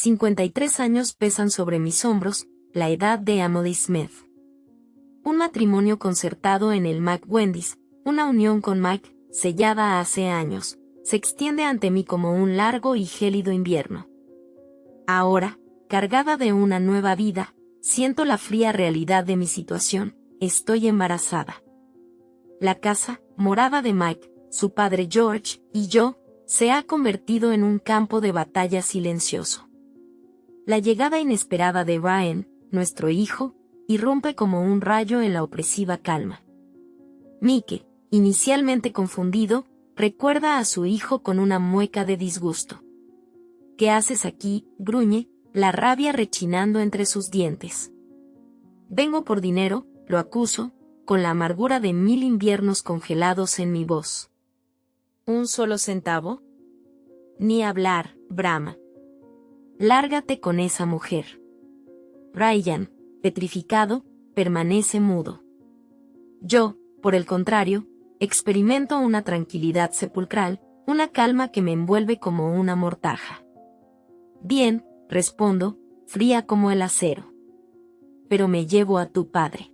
53 años pesan sobre mis hombros, la edad de Emily Smith. Un matrimonio concertado en el McWendy's, una unión con Mike, sellada hace años, se extiende ante mí como un largo y gélido invierno. Ahora, cargada de una nueva vida, siento la fría realidad de mi situación, estoy embarazada. La casa, morada de Mike, su padre George, y yo, se ha convertido en un campo de batalla silencioso. La llegada inesperada de Ryan, nuestro hijo, irrumpe como un rayo en la opresiva calma. Mike, inicialmente confundido, recuerda a su hijo con una mueca de disgusto. ¿Qué haces aquí?, gruñe, la rabia rechinando entre sus dientes. Vengo por dinero, lo acuso, con la amargura de 1000 inviernos congelados en mi voz. ¿Un solo centavo? Ni hablar, brama. Lárgate con esa mujer. Ryan, petrificado, permanece mudo. Yo, por el contrario, experimento una tranquilidad sepulcral, una calma que me envuelve como una mortaja. Bien, respondo, fría como el acero. Pero me llevo a tu padre.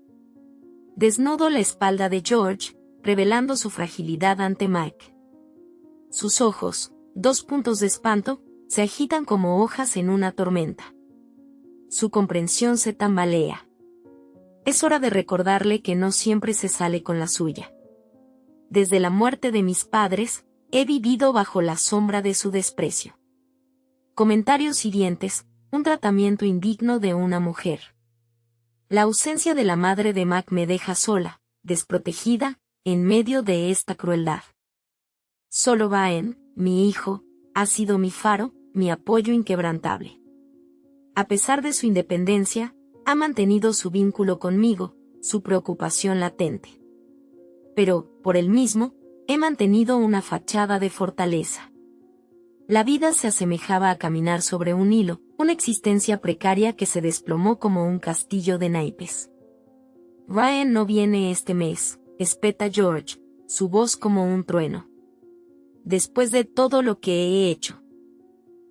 Desnudo la espalda de George, revelando su fragilidad ante Mike. Sus ojos, 2 puntos de espanto, se agitan como hojas en una tormenta. Su comprensión se tambalea. Es hora de recordarle que no siempre se sale con la suya. Desde la muerte de mis padres, he vivido bajo la sombra de su desprecio. Comentarios hirientes, un tratamiento indigno de una mujer. La ausencia de la madre de Mac me deja sola, desprotegida, en medio de esta crueldad. Solo Ryan, mi hijo, ha sido mi faro, mi apoyo inquebrantable. A pesar de su independencia, ha mantenido su vínculo conmigo, su preocupación latente. Pero, por él mismo, he mantenido una fachada de fortaleza. La vida se asemejaba a caminar sobre un hilo, una existencia precaria que se desplomó como un castillo de naipes. Ryan no viene este mes, espeta George, su voz como un trueno. Después de todo lo que he hecho.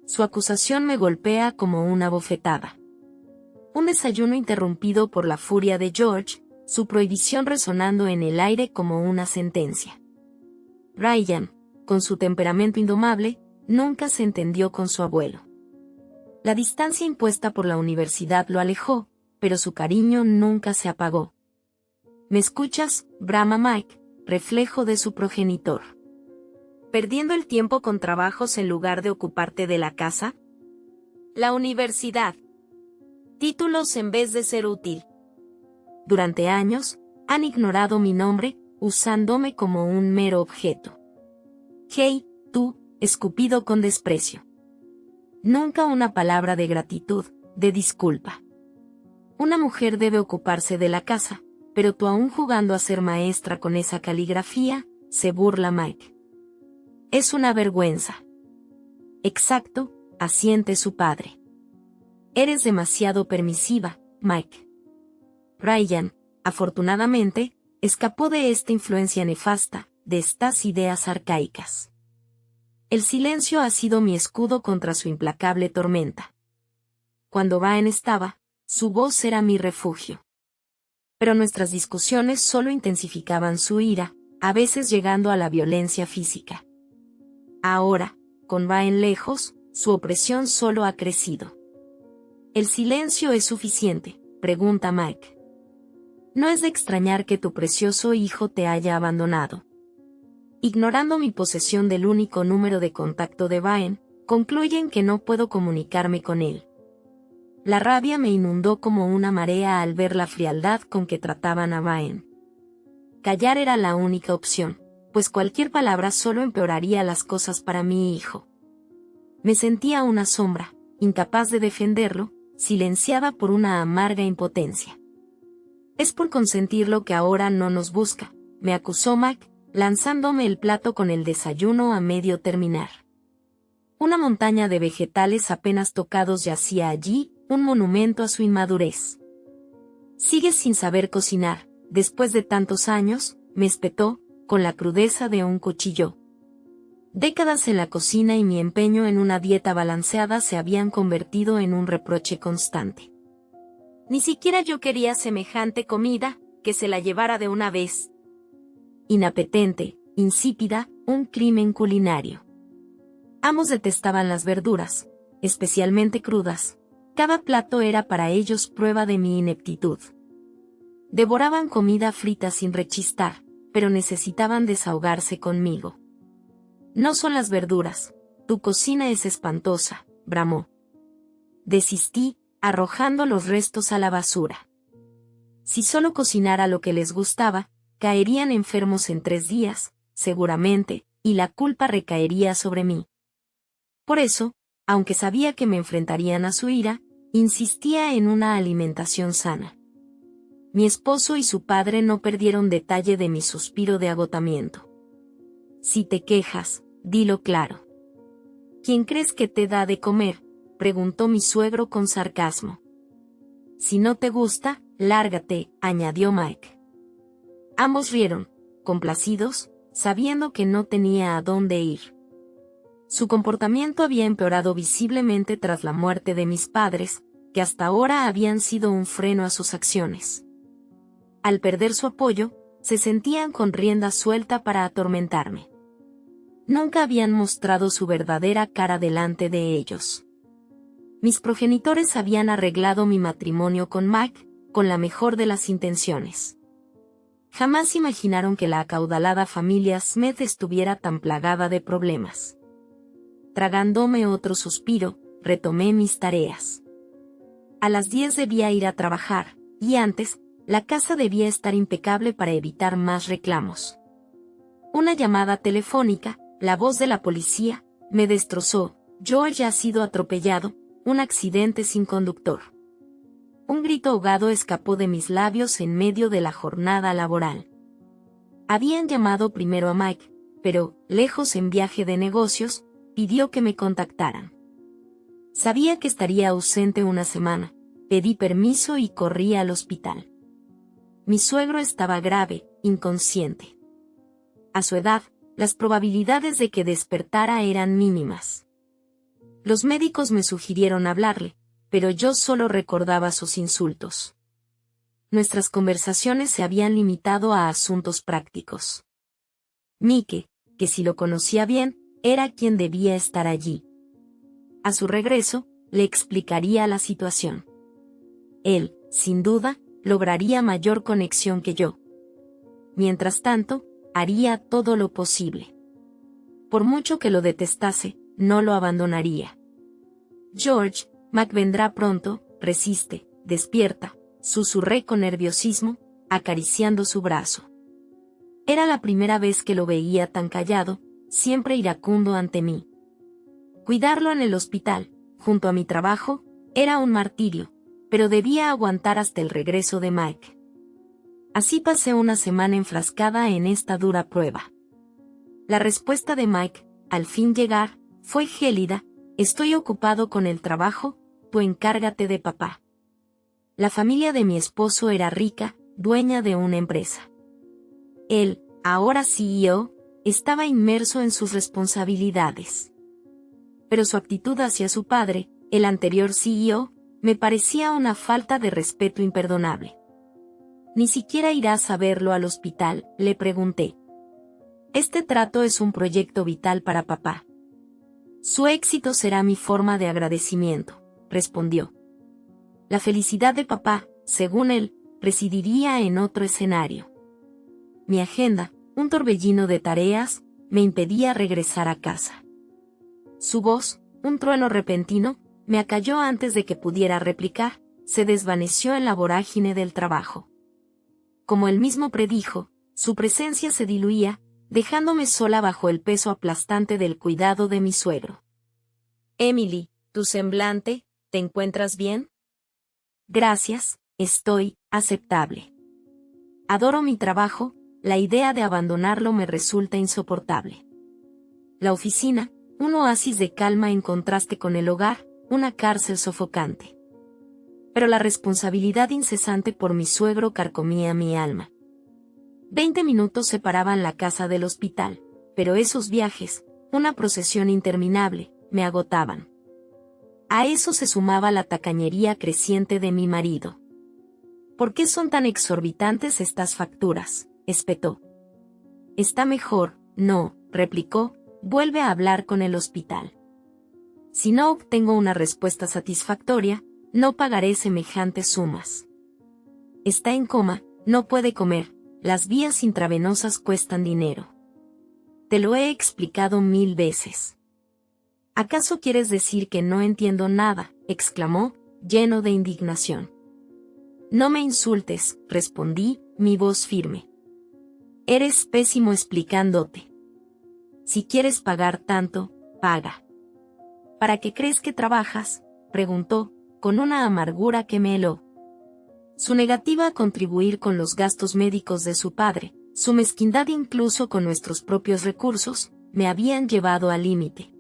Su acusación me golpea como una bofetada. Un desayuno interrumpido por la furia de George, su prohibición resonando en el aire como una sentencia. Ryan, con su temperamento indomable, nunca se entendió con su abuelo. La distancia impuesta por la universidad lo alejó, pero su cariño nunca se apagó. ¿Me escuchas?, brama Mike, reflejo de su progenitor. ¿Perdiendo el tiempo con trabajos en lugar de ocuparte de la casa? La universidad. Títulos en vez de ser útil. Durante años, han ignorado mi nombre, usándome como un mero objeto. Hey, tú, escupido con desprecio. Nunca una palabra de gratitud, de disculpa. Una mujer debe ocuparse de la casa, pero tú aún jugando a ser maestra con esa caligrafía, se burla Mike. Es una vergüenza. Exacto, asiente su padre. Eres demasiado permisiva, Mike. Ryan, afortunadamente, escapó de esta influencia nefasta, de estas ideas arcaicas. El silencio ha sido mi escudo contra su implacable tormenta. Cuando Ryan estaba, su voz era mi refugio. Pero nuestras discusiones solo intensificaban su ira, a veces llegando a la violencia física. Ahora, con Ryan lejos, su opresión solo ha crecido. ¿El silencio es suficiente?, pregunta Mike. No es de extrañar que tu precioso hijo te haya abandonado. Ignorando mi posesión del único número de contacto de Ryan, concluyen que no puedo comunicarme con él. La rabia me inundó como una marea al ver la frialdad con que trataban a Ryan. Callar era la única opción, pues cualquier palabra solo empeoraría las cosas para mi hijo. Me sentía una sombra, incapaz de defenderlo, silenciada por una amarga impotencia. Es por consentirlo que ahora no nos busca, me acusó Mac, lanzándome el plato con el desayuno a medio terminar. Una montaña de vegetales apenas tocados yacía allí, un monumento a su inmadurez. Sigues sin saber cocinar, después de tantos años, me espetó, con la crudeza de un cuchillo. Décadas en la cocina y mi empeño en una dieta balanceada se habían convertido en un reproche constante. Ni siquiera yo quería semejante comida, que se la llevara de una vez. Inapetente, insípida, un crimen culinario. Ambos detestaban las verduras, especialmente crudas. Cada plato era para ellos prueba de mi ineptitud. Devoraban comida frita sin rechistar, pero necesitaban desahogarse conmigo. No son las verduras, tu cocina es espantosa, bramó. Desistí, arrojando los restos a la basura. Si solo cocinara lo que les gustaba, caerían enfermos en 3 días, seguramente, y la culpa recaería sobre mí. Por eso, aunque sabía que me enfrentarían a su ira, insistía en una alimentación sana. Mi esposo y su padre no perdieron detalle de mi suspiro de agotamiento. Si te quejas, dilo claro. ¿Quién crees que te da de comer?, preguntó mi suegro con sarcasmo. Si no te gusta, lárgate, añadió Mike. Ambos rieron, complacidos, sabiendo que no tenía a dónde ir. Su comportamiento había empeorado visiblemente tras la muerte de mis padres, que hasta ahora habían sido un freno a sus acciones. Al perder su apoyo, se sentían con rienda suelta para atormentarme. Nunca habían mostrado su verdadera cara delante de ellos. Mis progenitores habían arreglado mi matrimonio con Mike, con la mejor de las intenciones. Jamás imaginaron que la acaudalada familia Smith estuviera tan plagada de problemas. Tragándome otro suspiro, retomé mis tareas. A las 10 debía ir a trabajar, y antes, la casa debía estar impecable para evitar más reclamos. Una llamada telefónica, la voz de la policía, me destrozó. George ha sido atropellado, un accidente sin conductor. Un grito ahogado escapó de mis labios en medio de la jornada laboral. Habían llamado primero a Mike, pero, lejos en viaje de negocios, pidió que me contactaran. Sabía que estaría ausente una semana, pedí permiso y corrí al hospital. Mi suegro estaba grave, inconsciente. A su edad, las probabilidades de que despertara eran mínimas. Los médicos me sugirieron hablarle, pero yo solo recordaba sus insultos. Nuestras conversaciones se habían limitado a asuntos prácticos. Mike, que si lo conocía bien, era quien debía estar allí. A su regreso, le explicaría la situación. Él, sin duda, lograría mayor conexión que yo. Mientras tanto, haría todo lo posible. Por mucho que lo detestase, no lo abandonaría. George, Mac vendrá pronto, resiste, despierta, susurré con nerviosismo, acariciando su brazo. Era la primera vez que lo veía tan callado, siempre iracundo ante mí. Cuidarlo en el hospital, junto a mi trabajo, era un martirio, pero debía aguantar hasta el regreso de Mike. Así pasé una semana enfrascada en esta dura prueba. La respuesta de Mike, al fin llegar, fue gélida: estoy ocupado con el trabajo, tú encárgate de papá. La familia de mi esposo era rica, dueña de una empresa. Él, ahora CEO, estaba inmerso en sus responsabilidades. Pero su actitud hacia su padre, el anterior CEO, me parecía una falta de respeto imperdonable. ¿Ni siquiera irás a verlo al hospital?, le pregunté. Este trato es un proyecto vital para papá. Su éxito será mi forma de agradecimiento, respondió. La felicidad de papá, según él, residiría en otro escenario. Mi agenda, un torbellino de tareas, me impedía regresar a casa. Su voz, un trueno repentino, me acalló antes de que pudiera replicar, se desvaneció en la vorágine del trabajo. Como él mismo predijo, su presencia se diluía, dejándome sola bajo el peso aplastante del cuidado de mi suegro. Emily, tu semblante, ¿te encuentras bien? Gracias, estoy aceptable. Adoro mi trabajo, la idea de abandonarlo me resulta insoportable. La oficina, un oasis de calma en contraste con el hogar, una cárcel sofocante. Pero la responsabilidad incesante por mi suegro carcomía mi alma. 20 minutos separaban la casa del hospital, pero esos viajes, una procesión interminable, me agotaban. A eso se sumaba la tacañería creciente de mi marido. ¿Por qué son tan exorbitantes estas facturas?, espetó. Está mejor, no, replicó, vuelve a hablar con el hospital. Si no obtengo una respuesta satisfactoria, no pagaré semejantes sumas. Está en coma, no puede comer, las vías intravenosas cuestan dinero. Te lo he explicado 1000 veces. ¿Acaso quieres decir que no entiendo nada?, exclamó, lleno de indignación. No me insultes, respondí, mi voz firme. Eres pésimo explicándote. Si quieres pagar tanto, paga. ¿Para qué crees que trabajas?, preguntó, con una amargura que me heló. Su negativa a contribuir con los gastos médicos de su padre, su mezquindad incluso con nuestros propios recursos, me habían llevado al límite.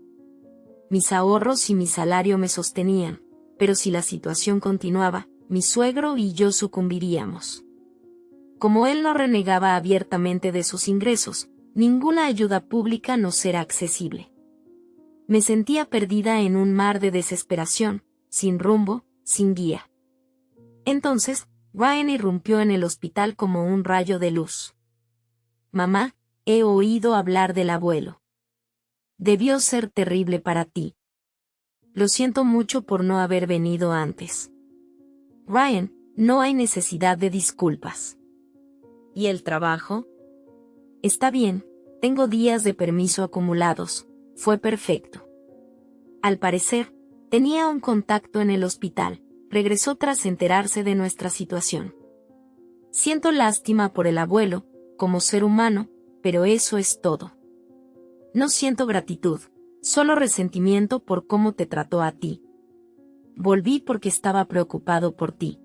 Mis ahorros y mi salario me sostenían, pero si la situación continuaba, mi suegro y yo sucumbiríamos. Como él no renegaba abiertamente de sus ingresos, ninguna ayuda pública nos era accesible. Me sentía perdida en un mar de desesperación, sin rumbo, sin guía. Entonces, Ryan irrumpió en el hospital como un rayo de luz. Mamá, he oído hablar del abuelo. Debió ser terrible para ti. Lo siento mucho por no haber venido antes. Ryan, no hay necesidad de disculpas. ¿Y el trabajo? Está bien, tengo días de permiso acumulados, fue perfecto. Al parecer, tenía un contacto en el hospital, regresó tras enterarse de nuestra situación. Siento lástima por el abuelo, como ser humano, pero eso es todo. No siento gratitud, solo resentimiento por cómo te trató a ti. Volví porque estaba preocupado por ti.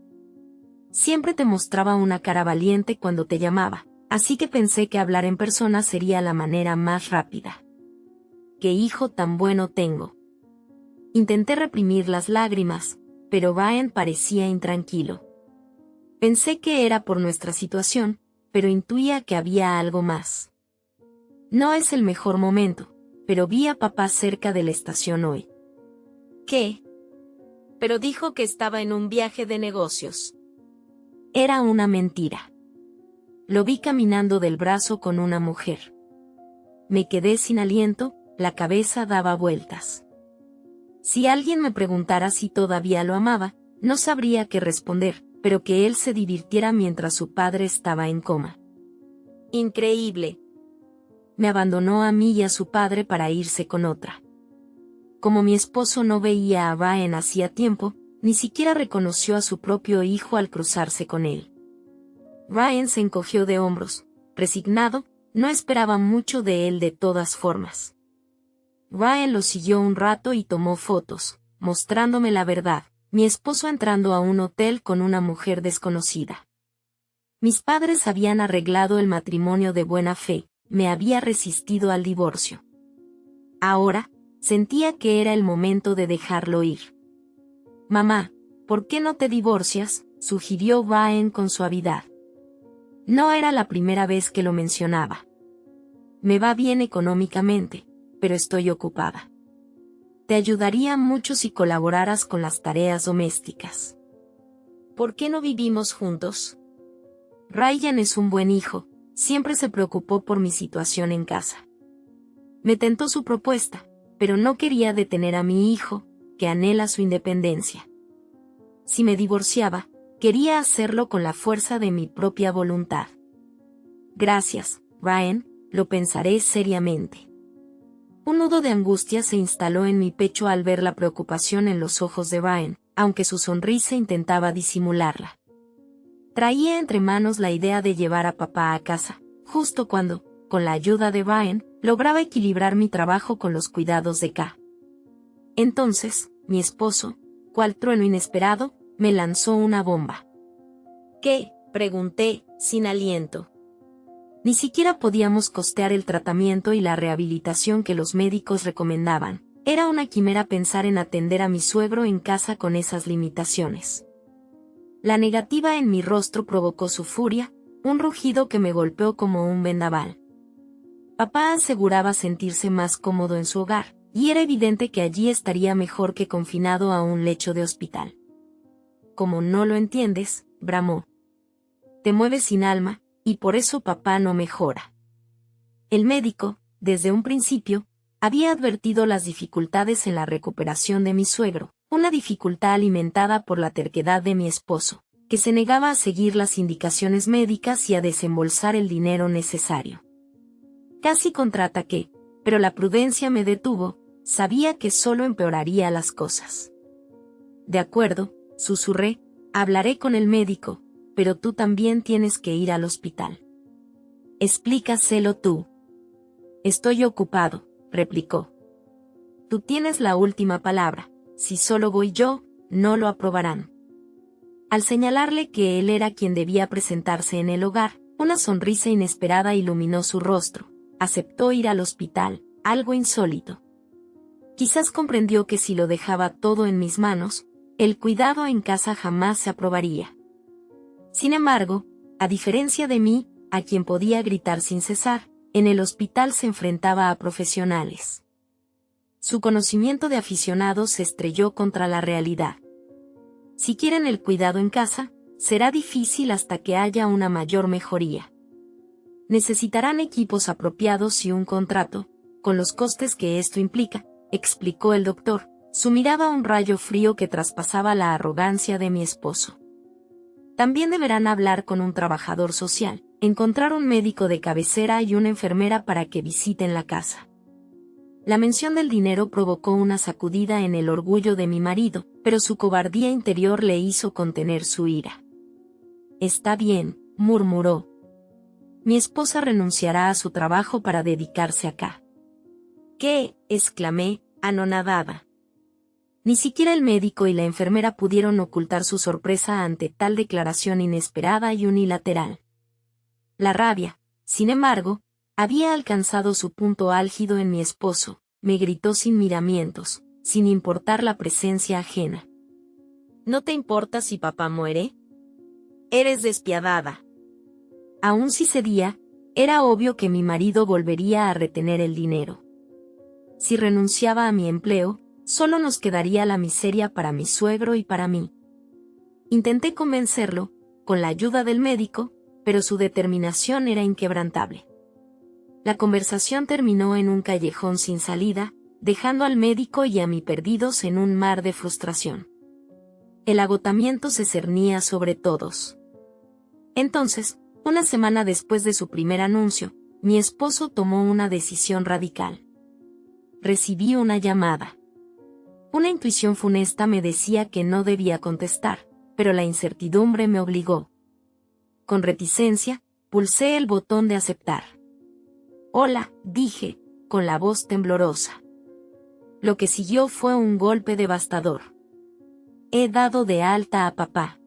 Siempre te mostraba una cara valiente cuando te llamaba, así que pensé que hablar en persona sería la manera más rápida. ¡Qué hijo tan bueno tengo! Intenté reprimir las lágrimas, pero Ryan parecía intranquilo. Pensé que era por nuestra situación, pero intuía que había algo más. No es el mejor momento, pero vi a papá cerca de la estación hoy. ¿Qué? Pero dijo que estaba en un viaje de negocios. Era una mentira. Lo vi caminando del brazo con una mujer. Me quedé sin aliento, la cabeza daba vueltas. Si alguien me preguntara si todavía lo amaba, no sabría qué responder, pero que él se divirtiera mientras su padre estaba en coma. Increíble. Me abandonó a mí y a su padre para irse con otra. Como mi esposo no veía a Ryan hacía tiempo, ni siquiera reconoció a su propio hijo al cruzarse con él. Ryan se encogió de hombros, resignado, no esperaba mucho de él de todas formas. Ryan lo siguió un rato y tomó fotos, mostrándome la verdad, mi esposo entrando a un hotel con una mujer desconocida. Mis padres habían arreglado el matrimonio de buena fe, me había resistido al divorcio. Ahora, sentía que era el momento de dejarlo ir. Mamá, ¿por qué no te divorcias?, sugirió Ryan con suavidad. No era la primera vez que lo mencionaba. Me va bien económicamente, pero estoy ocupada. Te ayudaría mucho si colaboraras con las tareas domésticas. ¿Por qué no vivimos juntos? Ryan es un buen hijo, siempre se preocupó por mi situación en casa. Me tentó su propuesta, pero no quería detener a mi hijo, que anhela su independencia. Si me divorciaba, quería hacerlo con la fuerza de mi propia voluntad. Gracias, Ryan, lo pensaré seriamente. Un nudo de angustia se instaló en mi pecho al ver la preocupación en los ojos de Ryan, aunque su sonrisa intentaba disimularla. Traía entre manos la idea de llevar a papá a casa, justo cuando, con la ayuda de Ryan, lograba equilibrar mi trabajo con los cuidados de K. Entonces, mi esposo, cual trueno inesperado, me lanzó una bomba. ¿Qué?, pregunté, sin aliento. Ni siquiera podíamos costear el tratamiento y la rehabilitación que los médicos recomendaban. Era una quimera pensar en atender a mi suegro en casa con esas limitaciones. La negativa en mi rostro provocó su furia, un rugido que me golpeó como un vendaval. Papá aseguraba sentirse más cómodo en su hogar, y era evidente que allí estaría mejor que confinado a un lecho de hospital. Como no lo entiendes, bramó. Te mueves sin alma, y por eso papá no mejora. El médico, desde un principio, había advertido las dificultades en la recuperación de mi suegro, una dificultad alimentada por la terquedad de mi esposo, que se negaba a seguir las indicaciones médicas y a desembolsar el dinero necesario. Casi contraataqué, pero la prudencia me detuvo, sabía que solo empeoraría las cosas. De acuerdo, susurré, hablaré con el médico, pero tú también tienes que ir al hospital. Explícaselo tú. Estoy ocupado, replicó. Tú tienes la última palabra, si solo voy yo, no lo aprobarán. Al señalarle que él era quien debía presentarse en el hogar, una sonrisa inesperada iluminó su rostro. Aceptó ir al hospital, algo insólito. Quizás comprendió que si lo dejaba todo en mis manos, el cuidado en casa jamás se aprobaría. Sin embargo, a diferencia de mí, a quien podía gritar sin cesar, en el hospital se enfrentaba a profesionales. Su conocimiento de aficionados se estrelló contra la realidad. Si quieren el cuidado en casa, será difícil hasta que haya una mayor mejoría. Necesitarán equipos apropiados y un contrato, con los costes que esto implica, explicó el doctor, su mirada un rayo frío que traspasaba la arrogancia de mi esposo. También deberán hablar con un trabajador social, encontrar un médico de cabecera y una enfermera para que visiten la casa. La mención del dinero provocó una sacudida en el orgullo de mi marido, pero su cobardía interior le hizo contener su ira. Está bien, murmuró. Mi esposa renunciará a su trabajo para dedicarse acá. ¿Qué? Exclamé, anonadada. Ni siquiera el médico y la enfermera pudieron ocultar su sorpresa ante tal declaración inesperada y unilateral. La rabia, sin embargo, había alcanzado su punto álgido en mi esposo, me gritó sin miramientos, sin importar la presencia ajena. ¿No te importa si papá muere? Eres despiadada. Aun si cedía, era obvio que mi marido volvería a retener el dinero. Si renunciaba a mi empleo, solo nos quedaría la miseria para mi suegro y para mí. Intenté convencerlo, con la ayuda del médico, pero su determinación era inquebrantable. La conversación terminó en un callejón sin salida, dejando al médico y a mí perdidos en un mar de frustración. El agotamiento se cernía sobre todos. Entonces, una semana después de su primer anuncio, mi esposo tomó una decisión radical. Recibí una llamada. Una intuición funesta me decía que no debía contestar, pero la incertidumbre me obligó. Con reticencia, pulsé el botón de aceptar. Hola, dije, con la voz temblorosa. Lo que siguió fue un golpe devastador. He dado de alta a papá.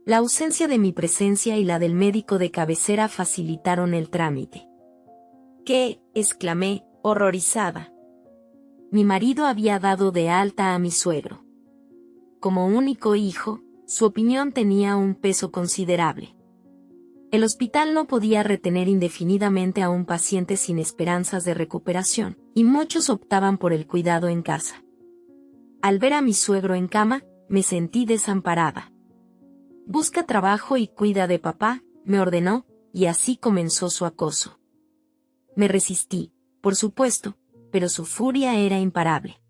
La ausencia de mi presencia y la del médico de cabecera facilitaron el trámite. ¿Qué? Exclamé, horrorizada. Mi marido había dado de alta a mi suegro. Como único hijo, su opinión tenía un peso considerable. El hospital no podía retener indefinidamente a un paciente sin esperanzas de recuperación, y muchos optaban por el cuidado en casa. Al ver a mi suegro en cama, me sentí desamparada. Busca trabajo y cuida de papá, me ordenó, y así comenzó su acoso. Me resistí, por supuesto, pero su furia era imparable.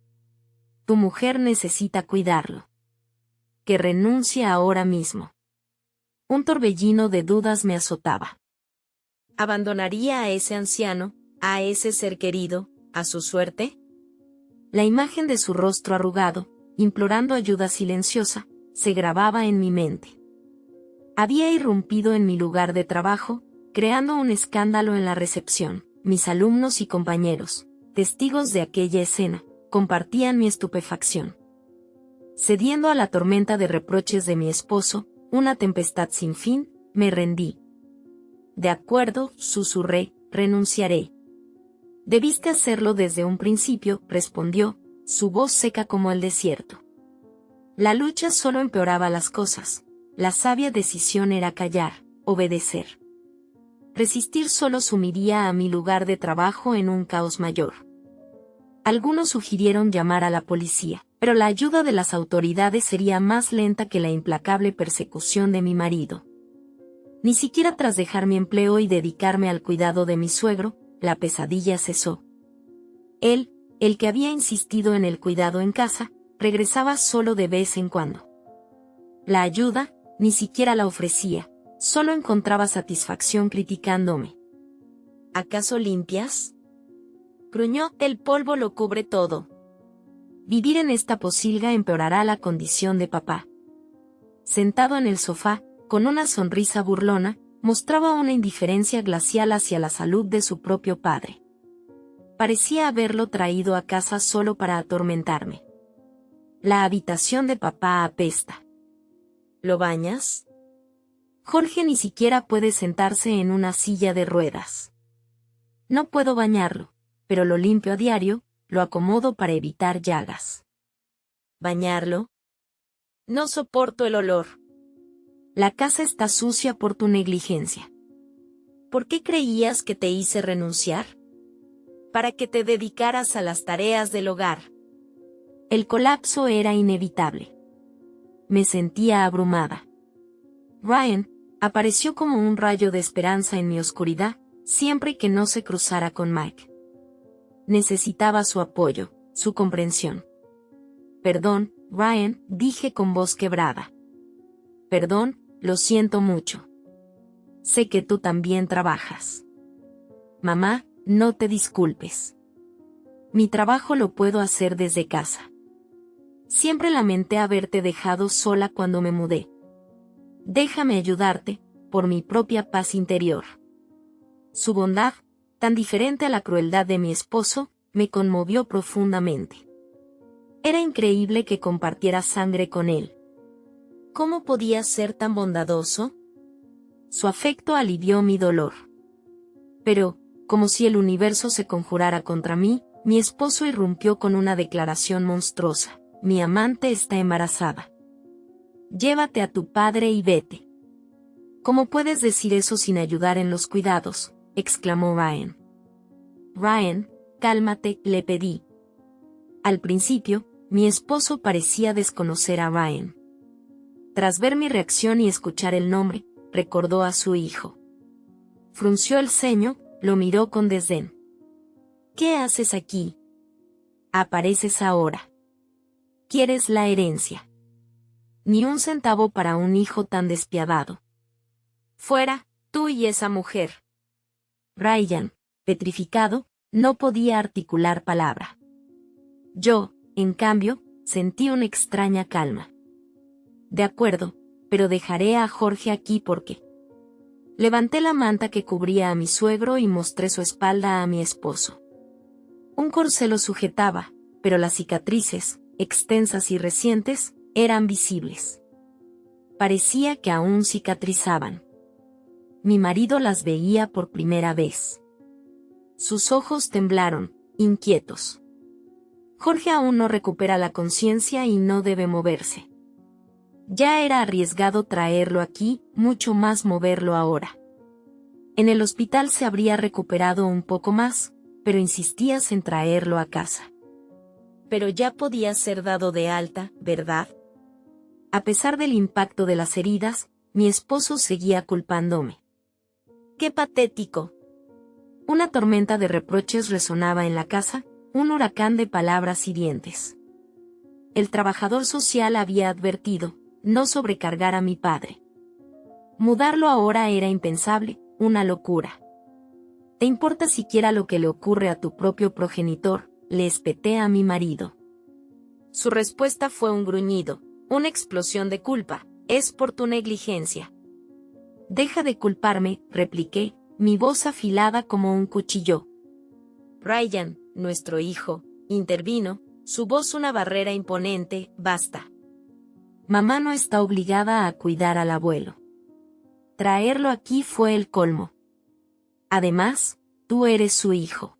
Tu mujer necesita cuidarlo. Que renuncie ahora mismo. Un torbellino de dudas me azotaba. ¿Abandonaría a ese anciano, a ese ser querido, a su suerte? La imagen de su rostro arrugado, implorando ayuda silenciosa, se grababa en mi mente. Había irrumpido en mi lugar de trabajo, creando un escándalo en la recepción. Mis alumnos y compañeros, testigos de aquella escena, compartían mi estupefacción. Cediendo a la tormenta de reproches de mi esposo, una tempestad sin fin, me rendí. De acuerdo, susurré, renunciaré. Debiste hacerlo desde un principio, respondió, su voz seca como el desierto. La lucha solo empeoraba las cosas. La sabia decisión era callar, obedecer. Resistir solo sumiría a mi lugar de trabajo en un caos mayor. Algunos sugirieron llamar a la policía, pero la ayuda de las autoridades sería más lenta que la implacable persecución de mi marido. Ni siquiera tras dejar mi empleo y dedicarme al cuidado de mi suegro, la pesadilla cesó. Él, el que había insistido en el cuidado en casa, regresaba solo de vez en cuando. La ayuda, ni siquiera la ofrecía, solo encontraba satisfacción criticándome. ¿Acaso limpias?, gruñó, el polvo lo cubre todo. Vivir en esta pocilga empeorará la condición de papá. Sentado en el sofá, con una sonrisa burlona, mostraba una indiferencia glacial hacia la salud de su propio padre. Parecía haberlo traído a casa solo para atormentarme. La habitación de papá apesta. ¿Lo bañas? Jorge ni siquiera puede sentarse en una silla de ruedas. No puedo bañarlo, pero lo limpio a diario, lo acomodo para evitar llagas. ¿Bañarlo? No soporto el olor. La casa está sucia por tu negligencia. ¿Por qué creías que te hice renunciar? Para que te dedicaras a las tareas del hogar. El colapso era inevitable. Me sentía abrumada. Ryan apareció como un rayo de esperanza en mi oscuridad, siempre que no se cruzara con Mike. Necesitaba su apoyo, su comprensión. Perdón, Ryan, dije con voz quebrada. Perdón, lo siento mucho. Sé que tú también trabajas. Mamá, no te disculpes. Mi trabajo lo puedo hacer desde casa. Siempre lamenté haberte dejado sola cuando me mudé. Déjame ayudarte, por mi propia paz interior. Su bondad, tan diferente a la crueldad de mi esposo, me conmovió profundamente. Era increíble que compartiera sangre con él. ¿Cómo podía ser tan bondadoso? Su afecto alivió mi dolor. Pero, como si el universo se conjurara contra mí, mi esposo irrumpió con una declaración monstruosa. Mi amante está embarazada. Llévate a tu padre y vete. ¿Cómo puedes decir eso sin ayudar en los cuidados?, exclamó Ryan. Ryan, cálmate, le pedí. Al principio, mi esposo parecía desconocer a Ryan. Tras ver mi reacción y escuchar el nombre, recordó a su hijo. Frunció el ceño, lo miró con desdén. ¿Qué haces aquí? Apareces ahora. ¿Quieres la herencia? Ni un centavo para un hijo tan despiadado. Fuera, tú y esa mujer. Ryan, petrificado, no podía articular palabra. Yo, en cambio, sentí una extraña calma. De acuerdo, pero dejaré a Jorge aquí porque... Levanté la manta que cubría a mi suegro y mostré su espalda a mi esposo. Un corsé lo sujetaba, pero las cicatrices, extensas y recientes, eran visibles. Parecía que aún cicatrizaban. Mi marido las veía por primera vez. Sus ojos temblaron, inquietos. Jorge aún no recupera la conciencia y no debe moverse. Ya era arriesgado traerlo aquí, mucho más moverlo ahora. En el hospital se habría recuperado un poco más, pero insistías en traerlo a casa. Pero ya podía ser dado de alta, ¿verdad? A pesar del impacto de las heridas, mi esposo seguía culpándome. ¡Qué patético! Una tormenta de reproches resonaba en la casa, un huracán de palabras hirientes. El trabajador social había advertido, no sobrecargar a mi padre. Mudarlo ahora era impensable, una locura. ¿Te importa siquiera lo que le ocurre a tu propio progenitor?, le espeté a mi marido. Su respuesta fue un gruñido, una explosión de culpa. Es por tu negligencia. Deja de culparme, repliqué, mi voz afilada como un cuchillo. Ryan, nuestro hijo, intervino, su voz una barrera imponente. Basta. Mamá no está obligada a cuidar al abuelo. Traerlo aquí fue el colmo. Además, tú eres su hijo.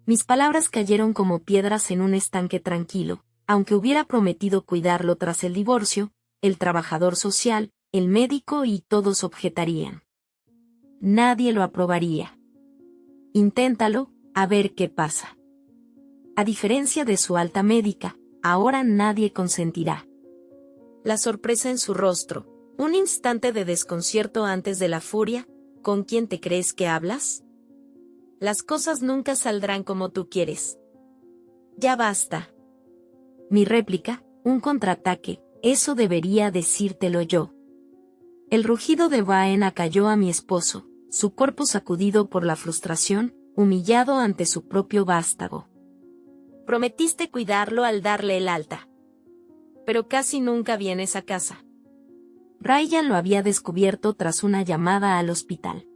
Mis palabras cayeron como piedras en un estanque tranquilo. Aunque hubiera prometido cuidarlo tras el divorcio, el trabajador social, el médico y todos objetarían. nadie lo aprobaría. Inténtalo, a ver qué pasa. A diferencia de su alta médica, ahora nadie consentirá. La sorpresa en su rostro, un instante de desconcierto antes de la furia. ¿Con quién te crees que hablas? Las cosas nunca saldrán como tú quieres. Ya basta. Mi réplica, un contraataque, eso debería decírtelo yo. El rugido de Brian acalló a mi esposo, su cuerpo sacudido por la frustración, humillado ante su propio vástago. Prometiste cuidarlo al darle el alta. Pero casi nunca vienes a casa. Ryan lo había descubierto tras una llamada al hospital.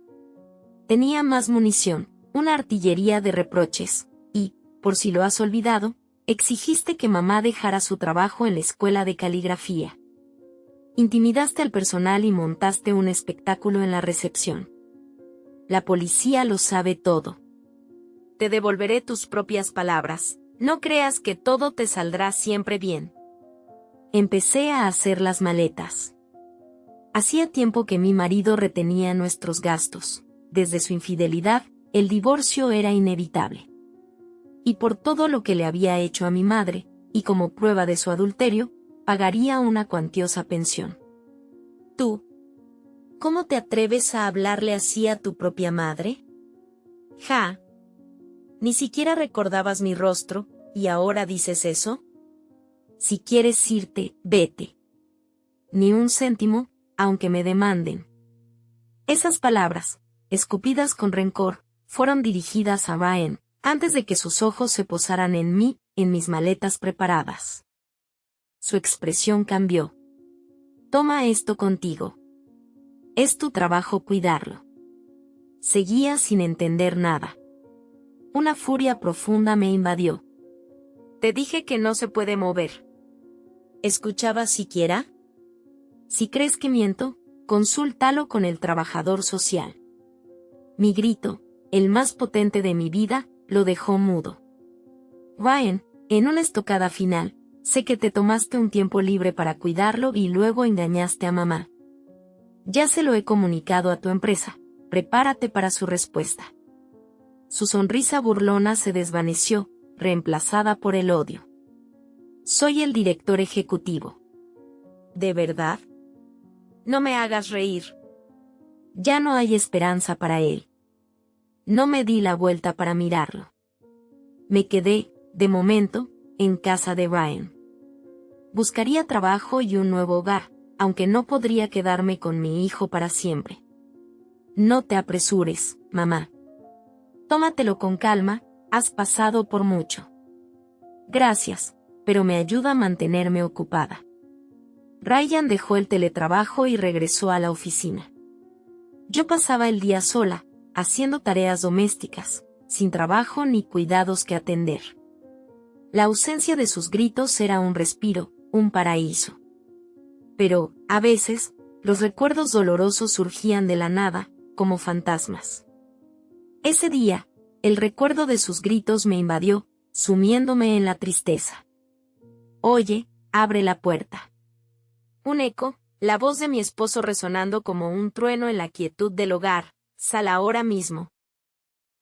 Tenía más munición, una artillería de reproches, y, por si lo has olvidado, exigiste que mamá dejara su trabajo en la escuela de caligrafía. Intimidaste al personal y montaste un espectáculo en la recepción. La policía lo sabe todo. Te devolveré tus propias palabras. No creas que todo te saldrá siempre bien. Empecé a hacer las maletas. Hacía tiempo que mi marido retenía nuestros gastos. Desde su infidelidad, el divorcio era inevitable. Y por todo lo que le había hecho a mi madre, y como prueba de su adulterio, pagaría una cuantiosa pensión. ¿Tú? ¿Cómo te atreves a hablarle así a tu propia madre? Ja. Ni siquiera recordabas mi rostro, ¿y ahora dices eso? Si quieres irte, vete. Ni un céntimo, aunque me demanden. Esas palabras, escupidas con rencor, fueron dirigidas a Brian, antes de que sus ojos se posaran en mí, en mis maletas preparadas. Su expresión cambió. Toma esto contigo. Es tu trabajo cuidarlo. Seguía sin entender nada. Una furia profunda me invadió. Te dije que no se puede mover. ¿Escuchabas siquiera? Si crees que miento, consúltalo con el trabajador social. Mi grito, el más potente de mi vida, lo dejó mudo. Brian, en una estocada final, sé que te tomaste un tiempo libre para cuidarlo y luego engañaste a mamá. Ya se lo he comunicado a tu empresa, prepárate para su respuesta. Su sonrisa burlona se desvaneció, reemplazada por el odio. Soy el director ejecutivo. ¿De verdad? No me hagas reír. Ya no hay esperanza para él. No me di la vuelta para mirarlo. Me quedé, de momento, en casa de Brian. Buscaría trabajo y un nuevo hogar, aunque no podría quedarme con mi hijo para siempre. No te apresures, mamá. Tómatelo con calma, has pasado por mucho. Gracias, pero me ayuda a mantenerme ocupada. Ryan dejó el teletrabajo y regresó a la oficina. Yo pasaba el día sola, haciendo tareas domésticas, sin trabajo ni cuidados que atender. La ausencia de sus gritos era un respiro, un paraíso. Pero, a veces, los recuerdos dolorosos surgían de la nada, como fantasmas. Ese día, el recuerdo de sus gritos me invadió, sumiéndome en la tristeza. Oye, abre la puerta. Un eco, la voz de mi esposo resonando como un trueno en la quietud del hogar. Sal ahora mismo.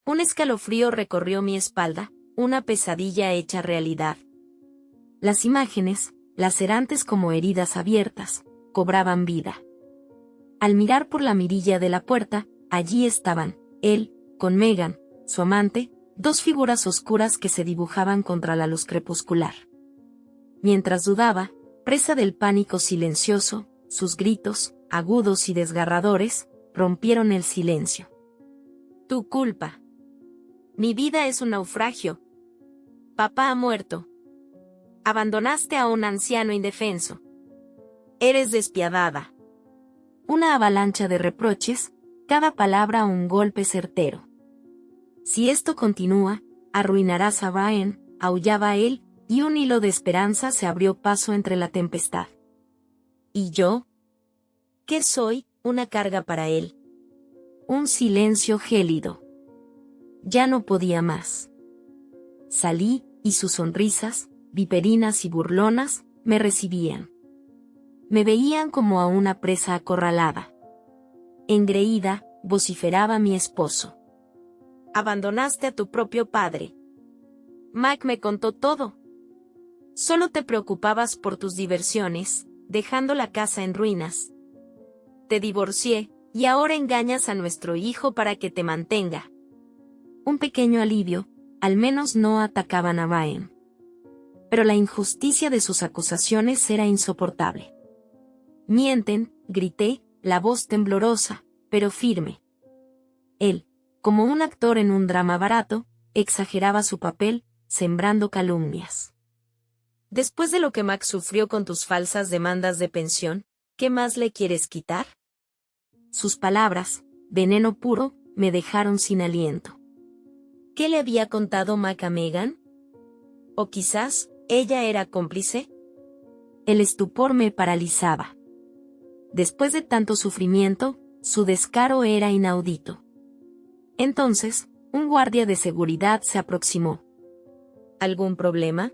Un escalofrío recorrió mi espalda, una pesadilla hecha realidad. Las imágenes, lacerantes como heridas abiertas, cobraban vida. Al mirar por la mirilla de la puerta, allí estaban, él, con Megan, su amante, dos figuras oscuras que se dibujaban contra la luz crepuscular. Mientras dudaba, presa del pánico silencioso, sus gritos, agudos y desgarradores, rompieron el silencio. Tu culpa. Mi vida es un naufragio. Papá ha muerto. Abandonaste a un anciano indefenso. Eres despiadada. Una avalancha de reproches, cada palabra un golpe certero. Si esto continúa, arruinarás a Brian, aullaba él, y un hilo de esperanza se abrió paso entre la tempestad. ¿Y yo? ¿Qué soy? Una carga para él. Un silencio gélido. Ya no podía más. Salí, y sus sonrisas, viperinas y burlonas, me recibían. Me veían como a una presa acorralada. Engreída, vociferaba mi esposo. Abandonaste a tu propio padre. Mac me contó todo. Solo te preocupabas por tus diversiones, dejando la casa en ruinas. Te divorcié, y ahora engañas a nuestro hijo para que te mantenga. Un pequeño alivio, al menos no atacaban a Ryan. Pero la injusticia de sus acusaciones era insoportable. Mienten, grité, la voz temblorosa, pero firme. Él, como un actor en un drama barato, exageraba su papel, sembrando calumnias. Después de lo que Mac sufrió con tus falsas demandas de pensión, ¿qué más le quieres quitar? Sus palabras, veneno puro, me dejaron sin aliento. ¿Qué le había contado Mac a Megan? ¿O quizás, ella era cómplice? El estupor me paralizaba. Después de tanto sufrimiento, su descaro era inaudito. Entonces, un guardia de seguridad se aproximó. ¿Algún problema?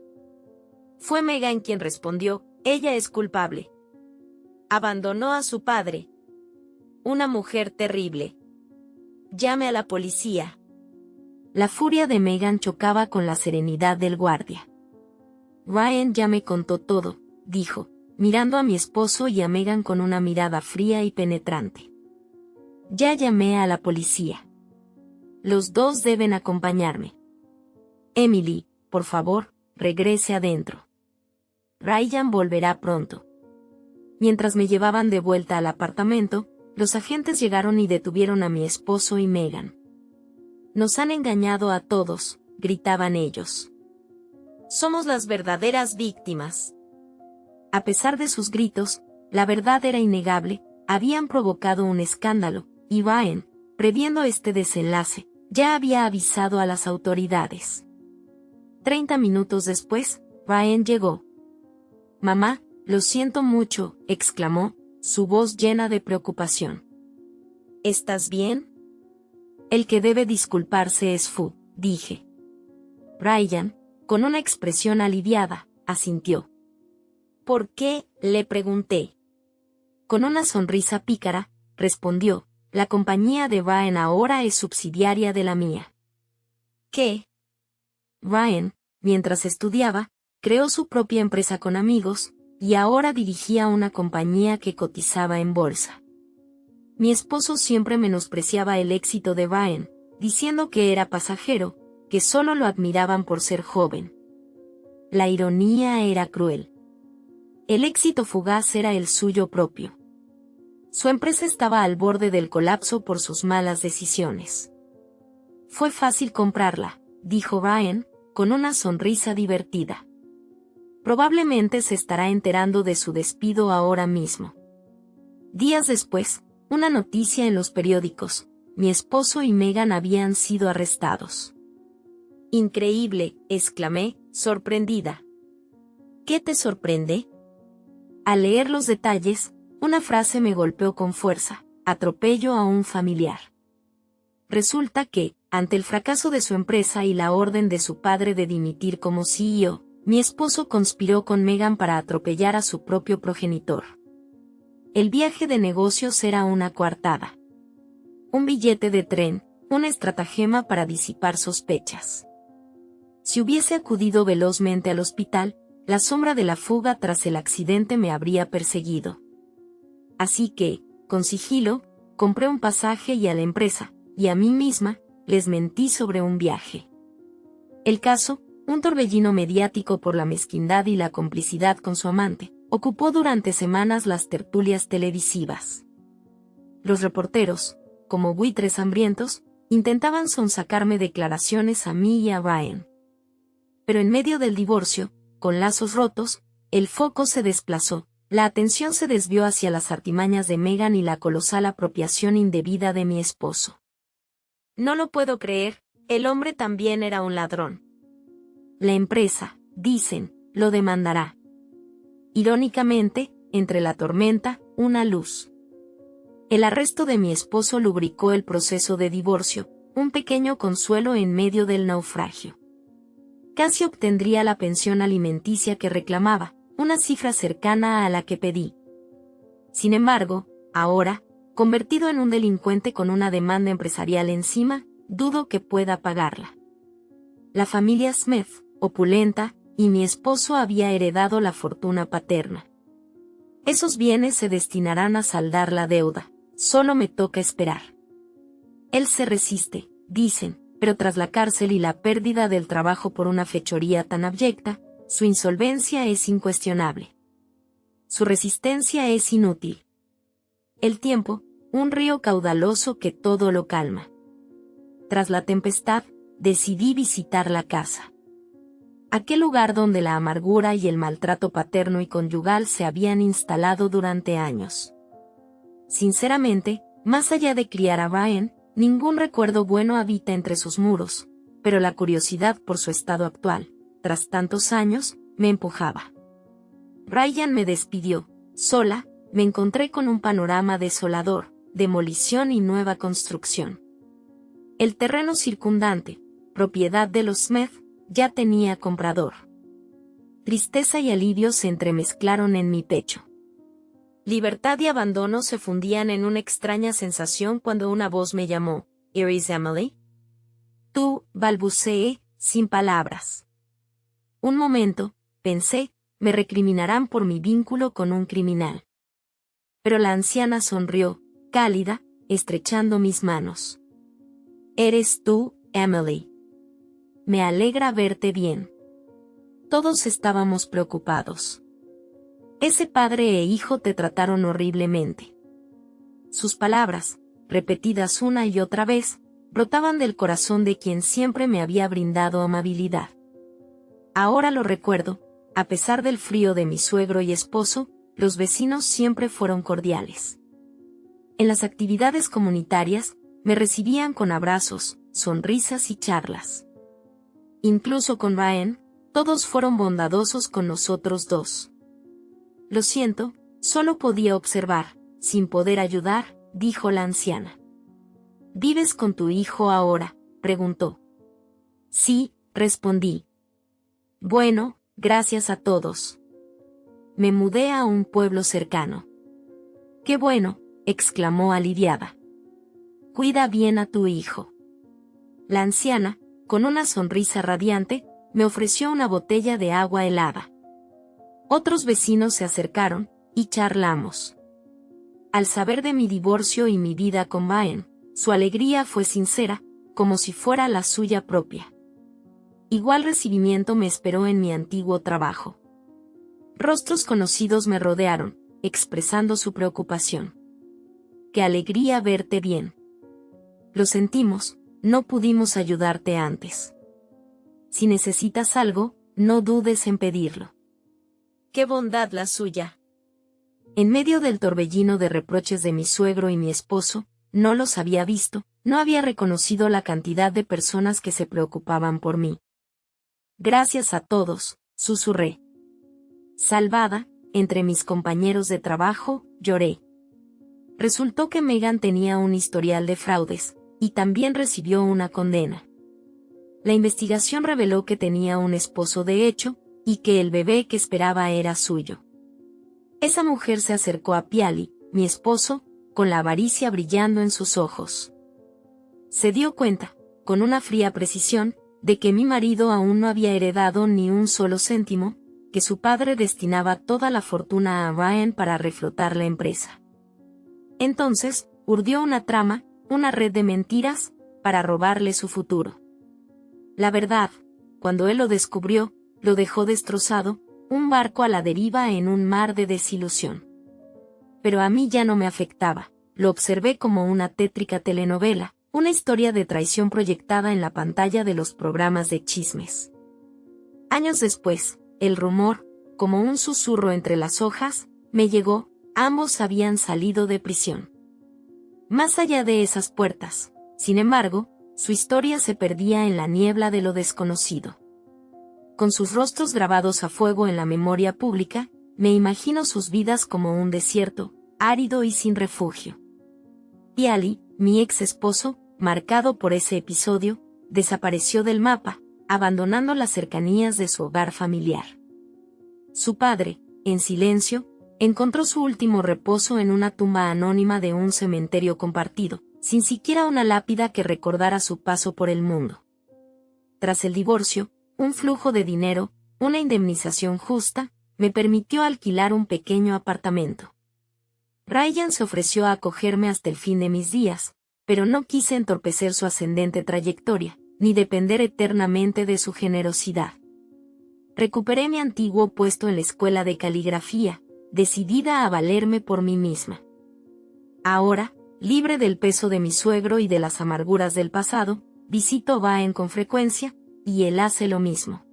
Fue Megan quien respondió, ella es culpable. Abandonó a su padre. Una mujer terrible. Llame a la policía. La furia de Megan chocaba con la serenidad del guardia. Ryan ya me contó todo, dijo, mirando a mi esposo y a Megan con una mirada fría y penetrante. Ya llamé a la policía. Los dos deben acompañarme. Emily, por favor, regrese adentro. Ryan volverá pronto. Mientras me llevaban de vuelta al apartamento, los agentes llegaron y detuvieron a mi esposo y Megan. Nos han engañado a todos, gritaban ellos. Somos las verdaderas víctimas. A pesar de sus gritos, la verdad era innegable, habían provocado un escándalo, y Ryan, previendo este desenlace, ya había avisado a las autoridades. 30 minutos después, Ryan llegó. Mamá, lo siento mucho, exclamó, su voz llena de preocupación. ¿Estás bien? El que debe disculparse es Fu, dije. Ryan, con una expresión aliviada, asintió. ¿Por qué?, le pregunté. Con una sonrisa pícara, respondió, la compañía de Ryan ahora es subsidiaria de la mía. ¿Qué? Ryan, mientras estudiaba, creó su propia empresa con amigos, y ahora dirigía una compañía que cotizaba en bolsa. Mi esposo siempre menospreciaba el éxito de Ryan, diciendo que era pasajero, que solo lo admiraban por ser joven. La ironía era cruel. El éxito fugaz era el suyo propio. Su empresa estaba al borde del colapso por sus malas decisiones. Fue fácil comprarla, dijo Ryan, con una sonrisa divertida. Probablemente se estará enterando de su despido ahora mismo. Días después, una noticia en los periódicos, mi esposo y Megan habían sido arrestados. Increíble, exclamé, sorprendida. ¿Qué te sorprende? Al leer los detalles, una frase me golpeó con fuerza, atropello a un familiar. Resulta que, ante el fracaso de su empresa y la orden de su padre de dimitir como CEO, mi esposo conspiró con Megan para atropellar a su propio progenitor. El viaje de negocios era una coartada. Un billete de tren, una estratagema para disipar sospechas. Si hubiese acudido velozmente al hospital, la sombra de la fuga tras el accidente me habría perseguido. Así que, con sigilo, compré un pasaje y a la empresa, y a mí misma, les mentí sobre un viaje. El caso, un torbellino mediático por la mezquindad y la complicidad con su amante, ocupó durante semanas las tertulias televisivas. Los reporteros, como buitres hambrientos, intentaban sonsacarme declaraciones a mí y a Ryan. Pero en medio del divorcio, con lazos rotos, el foco se desplazó, la atención se desvió hacia las artimañas de Megan y la colosal apropiación indebida de mi esposo. No lo puedo creer, el hombre también era un ladrón. La empresa, dicen, lo demandará. Irónicamente, entre la tormenta, una luz. El arresto de mi esposo lubricó el proceso de divorcio, un pequeño consuelo en medio del naufragio. Casi obtendría la pensión alimenticia que reclamaba, una cifra cercana a la que pedí. Sin embargo, ahora, convertido en un delincuente con una demanda empresarial encima, dudo que pueda pagarla. La familia Smith, opulenta, y mi esposo había heredado la fortuna paterna. Esos bienes se destinarán a saldar la deuda, solo me toca esperar. Él se resiste, dicen, pero tras la cárcel y la pérdida del trabajo por una fechoría tan abyecta, su insolvencia es incuestionable. Su resistencia es inútil. El tiempo, un río caudaloso que todo lo calma. Tras la tempestad, decidí visitar la casa. Aquel lugar donde la amargura y el maltrato paterno y conyugal se habían instalado durante años. Sinceramente, más allá de criar a Ryan, ningún recuerdo bueno habita entre sus muros, pero la curiosidad por su estado actual, tras tantos años, me empujaba. Ryan me despidió. Sola, me encontré con un panorama desolador, demolición y nueva construcción. El terreno circundante, propiedad de los Smith, ya tenía comprador. Tristeza y alivio se entremezclaron en mi pecho. Libertad y abandono se fundían en una extraña sensación cuando una voz me llamó. ¿Eres Emily? Tú, balbuceé, sin palabras. Un momento, pensé, me recriminarán por mi vínculo con un criminal. Pero la anciana sonrió, cálida, estrechando mis manos. Eres tú, Emily. Me alegra verte bien. Todos estábamos preocupados. Ese padre e hijo te trataron horriblemente. Sus palabras, repetidas una y otra vez, brotaban del corazón de quien siempre me había brindado amabilidad. Ahora lo recuerdo, a pesar del frío de mi suegro y esposo, los vecinos siempre fueron cordiales. En las actividades comunitarias, me recibían con abrazos, sonrisas y charlas. Incluso con Ryan, todos fueron bondadosos con nosotros dos. Lo siento, solo podía observar, sin poder ayudar, dijo la anciana. ¿Vives con tu hijo ahora?, preguntó. Sí, respondí. Bueno, gracias a todos. Me mudé a un pueblo cercano. ¡Qué bueno!, exclamó aliviada. Cuida bien a tu hijo. La anciana, con una sonrisa radiante, me ofreció una botella de agua helada. Otros vecinos se acercaron, y charlamos. Al saber de mi divorcio y mi vida con Ryan, su alegría fue sincera, como si fuera la suya propia. Igual recibimiento me esperó en mi antiguo trabajo. Rostros conocidos me rodearon, expresando su preocupación. ¡Qué alegría verte bien! Lo sentimos, no pudimos ayudarte antes. Si necesitas algo, no dudes en pedirlo. ¡Qué bondad la suya! En medio del torbellino de reproches de mi suegro y mi esposo, no los había visto, no había reconocido la cantidad de personas que se preocupaban por mí. Gracias a todos, susurré. Salvada, entre mis compañeros de trabajo, lloré. Resultó que Megan tenía un historial de fraudes, y también recibió una condena. La investigación reveló que tenía un esposo de hecho, y que el bebé que esperaba era suyo. Esa mujer se acercó a Piali, mi esposo, con la avaricia brillando en sus ojos. Se dio cuenta, con una fría precisión, de que mi marido aún no había heredado ni un solo céntimo, que su padre destinaba toda la fortuna a Ryan para reflotar la empresa. Entonces, urdió una trama, una red de mentiras, para robarle su futuro. La verdad, cuando él lo descubrió, lo dejó destrozado, un barco a la deriva en un mar de desilusión. Pero a mí ya no me afectaba, lo observé como una tétrica telenovela, una historia de traición proyectada en la pantalla de los programas de chismes. Años después, el rumor, como un susurro entre las hojas, me llegó, ambos habían salido de prisión. Más allá de esas puertas, sin embargo, su historia se perdía en la niebla de lo desconocido. Con sus rostros grabados a fuego en la memoria pública, me imagino sus vidas como un desierto, árido y sin refugio. Y Ali, mi ex esposo, marcado por ese episodio, desapareció del mapa, abandonando las cercanías de su hogar familiar. Su padre, en silencio, encontró su último reposo en una tumba anónima de un cementerio compartido, sin siquiera una lápida que recordara su paso por el mundo. Tras el divorcio, un flujo de dinero, una indemnización justa, me permitió alquilar un pequeño apartamento. Ryan se ofreció a acogerme hasta el fin de mis días, pero no quise entorpecer su ascendente trayectoria, ni depender eternamente de su generosidad. Recuperé mi antiguo puesto en la escuela de caligrafía, decidida a valerme por mí misma. Ahora, libre del peso de mi suegro y de las amarguras del pasado, visito Baen con frecuencia, y él hace lo mismo.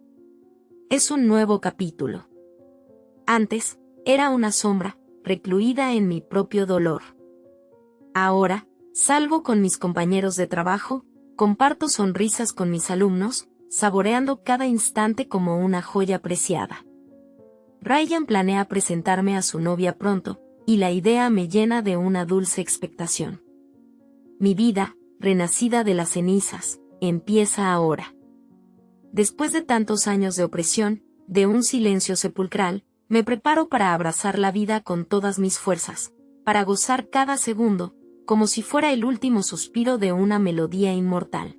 Es un nuevo capítulo. Antes, era una sombra, recluida en mi propio dolor. Ahora, salgo con mis compañeros de trabajo, comparto sonrisas con mis alumnos, saboreando cada instante como una joya preciada. Ryan planea presentarme a su novia pronto, y la idea me llena de una dulce expectación. Mi vida, renacida de las cenizas, empieza ahora. Después de tantos años de opresión, de un silencio sepulcral, me preparo para abrazar la vida con todas mis fuerzas, para gozar cada segundo, como si fuera el último suspiro de una melodía inmortal.